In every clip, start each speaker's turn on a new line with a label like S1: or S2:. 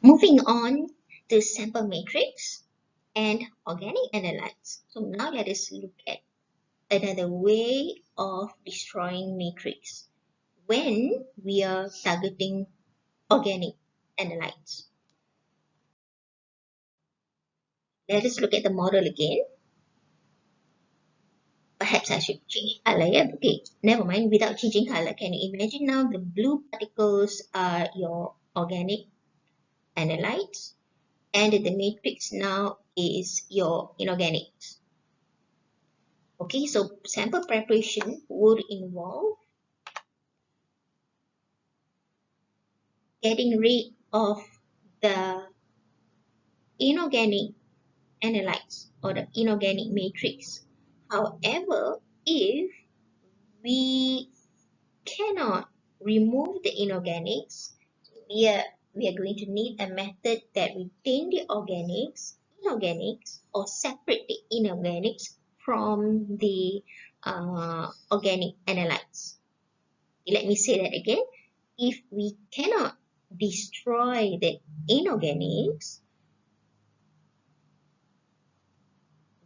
S1: Moving on to sample matrix and organic analytes. So now let us look at another way of destroying matrix when we are targeting organic analytes. Let us look at the model again. Perhaps I should change color. Yeah, okay, never mind. Without changing color, can you imagine now the blue particles are your organic analytes, and the matrix now is your inorganics. Okay, so sample preparation would involve getting rid of the inorganic analytes or the inorganic matrix. However, if we cannot remove the inorganics, we are going to need a method that retain the inorganics, or separate the inorganics from the organic analytes. Let me say that again. If we cannot destroy the inorganics,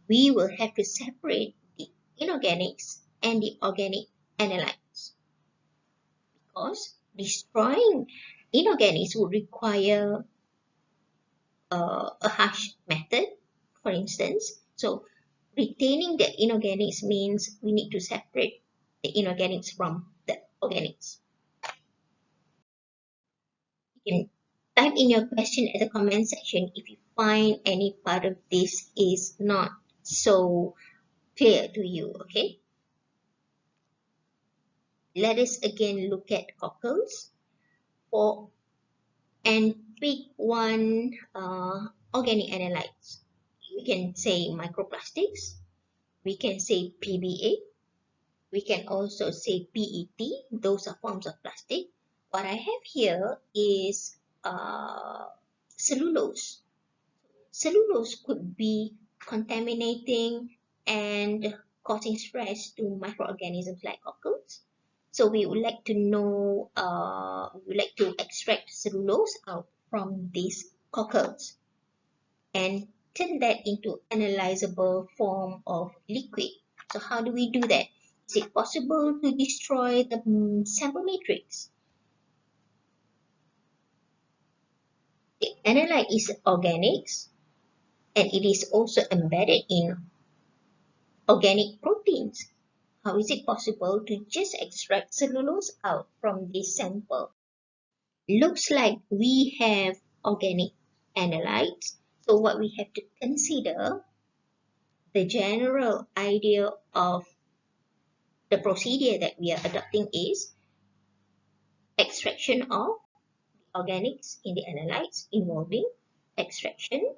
S1: we will have to separate the inorganics and the organic analytes, because destroying inorganics would require a harsh method, for instance. So retaining the inorganics means we need to separate the inorganics from the organics. You can type in your question at the comment section if you find any part of this is not so clear to you, okay? Let us again look at cockles and pick one organic analytes. We can say microplastics, we can say PBA, we can also say PET. Those are forms of plastic. What I have here is cellulose. Cellulose could be contaminating and causing stress to microorganisms like cockles. So we would like to know, we would like to extract cellulose out from these cockles and turn that into analyzable form of liquid. So how do we do that? Is it possible to destroy the sample matrix? The analyte is organics, and it is also embedded in organic proteins. How is it possible to just extract cellulose out from this sample? Looks like we have organic analytes. So what we have to consider, the general idea of the procedure that we are adopting is extraction of organics in the analytes, involving extraction.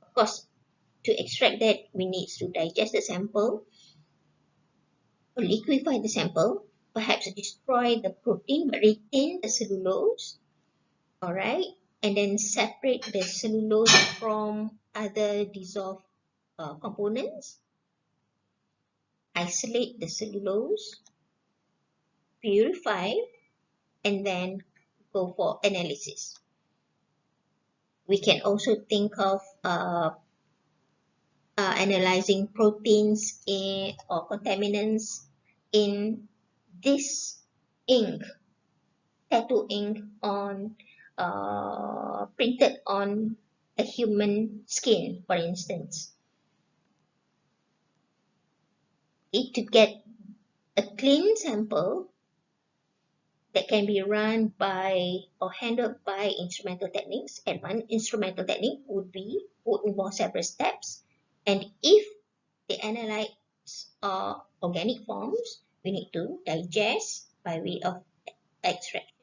S1: Of course, to extract that, we need to digest the sample, or liquefy the sample, perhaps destroy the protein but retain the cellulose, all right, and then separate the cellulose from other dissolved components, isolate the cellulose, purify, and then go for analysis. We can also think of analyzing proteins or contaminants in this ink, tattoo ink on printed on a human skin, for instance. To get a clean sample that can be run by or handled by instrumental techniques, advanced instrumental technique would involve several steps. And if the analytes are organic forms, we need to digest by way of extraction.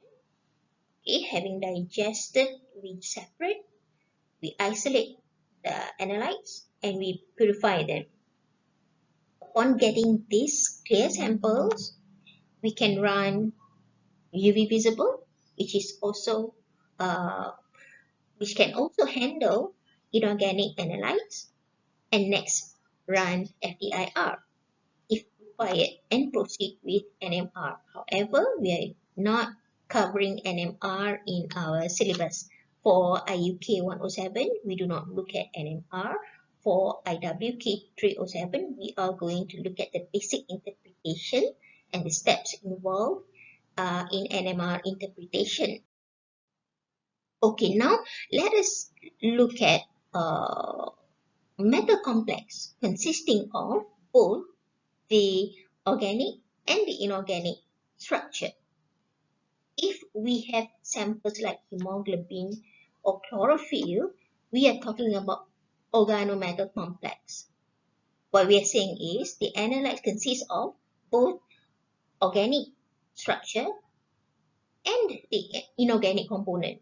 S1: Okay, having digested, we separate, we isolate the analytes, and we purify them. Upon getting these clear samples, we can run UV visible, which can also handle inorganic analytes, and next run FTIR if required, and proceed with NMR. However, we are not covering NMR in our syllabus. For IUK 107, we do not look at NMR. For IWK 307, we are going to look at the basic interpretation and the steps involved in NMR interpretation. Okay, now let us look at metal complex consisting of both the organic and the inorganic structure. If we have samples like hemoglobin or chlorophyll, we are talking about organometal complex. What we are saying is the analytes consist of both organic structure and the inorganic component.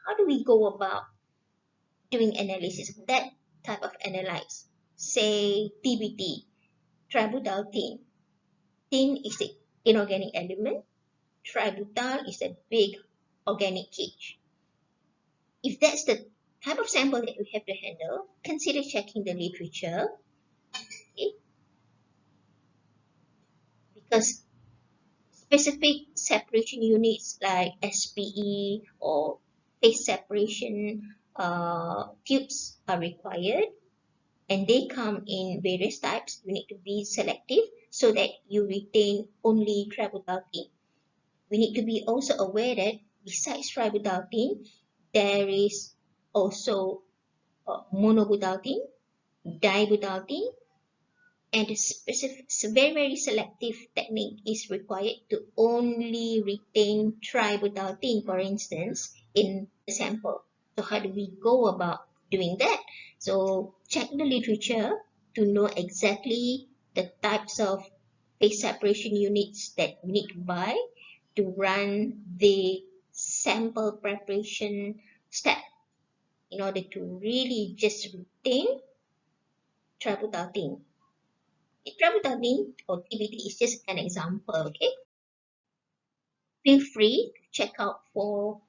S1: How do we go about doing analysis of that type of analytes? Say TBT, tributyltin. Tin is the inorganic element. Tributyl is a big organic cage. If that's the type of sample that we have to handle, consider checking the literature. Okay? Because specific separation units like SPE or phase separation tubes are required, and they come in various types. You need to be selective so that you retain only tributyltin. We need to be also aware that besides tributyltin, there is also monobutyltin, dibutyltin, and a specific, very selective technique is required to only retain tributyltin, for instance, in the sample. So how do we go about doing that? So check the literature to know exactly the types of phase separation units that we need to buy to run the sample preparation step in order to really just retain tributyltin. Tributyltin or TBT is just an example, okay? Feel free to check out for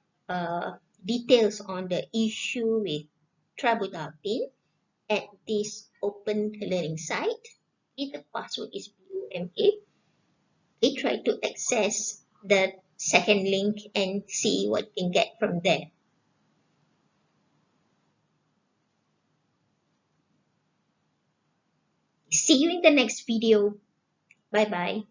S1: details on the issue with tributyltin at this open learning site. The password is BUMA. Okay, try to access the second link and see what you can get from there. See you in the next video. Bye bye.